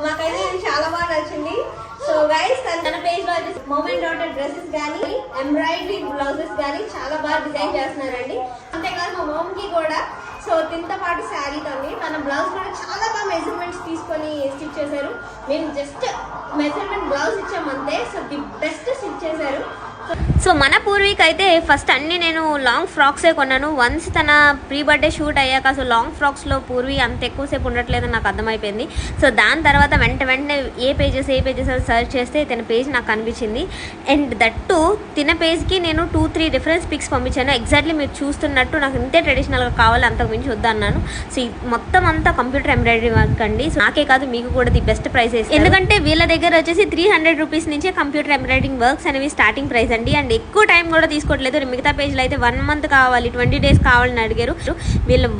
మాకైతే ఇది చాలా బాగా నచ్చింది. సో గైస్ తన పేజ్ లో వచ్చేసి మమ్ అండ్ డాటర్ డ్రెస్సెస్ కానీ ఎంబ్రాయిడరీ బ్లౌజెస్ కానీ చాలా బాగా డిజైన్ చేస్తున్నారండి. అంతేకాదు మా మమ్ కి కూడా సో తింత పాటు శారీతోని తన బ్లౌజ్ కూడా చాలా బాగా మెజర్మెంట్స్ తీసుకొని స్టిచ్ చేశారు. మేము జస్ట్ మెజర్మెంట్ బ్లౌజ్ ఇచ్చామంతే. సో ది బెస్ట్ స్టిచ్ చేశారు. సో మన పూర్వీక్ అయితే ఫస్ట్ అన్ని నేను లాంగ్ ఫ్రాక్సే కొన్నాను. వన్స్ తన ప్రీ బర్త్డే షూట్ అయ్యాక సో లాంగ్ ఫ్రాక్స్లో పూర్వీ అంత ఎక్కువసేపు ఉండట్లేదని నాకు అర్థమైపోయింది. సో దాని తర్వాత వెంటనే ఏ పేజెస్ సర్చ్ చేస్తే తన పేజ్ నాకు కనిపించింది. అండ్ దట్టు తిన పేజ్కి నేను 2-3 డిఫరెన్స్ పిక్స్ పంపించాను. ఎగ్జాక్ట్లీ మీరు చూస్తున్నట్టు నాకు ఇంతే ట్రెడిషనల్గా కావాలి, అంతకు మించి వద్దన్నాను. సో మొత్తం అంతా కంప్యూటర్ ఎంబ్రాయిడరీ వర్క్ అండి. సో నాకే కాదు మీకు కూడా ది బెస్ట్ ప్రైస్. ఎందుకంటే వీళ్ళ దగ్గర వచ్చేసి 300 రూపీస్ నుంచే కంప్యూటర్ ఎంబ్రాయిడరింగ్ వర్క్స్ అనేవి స్టార్టింగ్ ప్రైస్ అండి. అండ్ ఎక్కువ టైం కూడా తీసుకోవట్లేదు. మిగతా పేజ్లో అయితే 1 మంత్ కావాలి, 20 డేస్ కావాలని అడిగారు. వీళ్ళు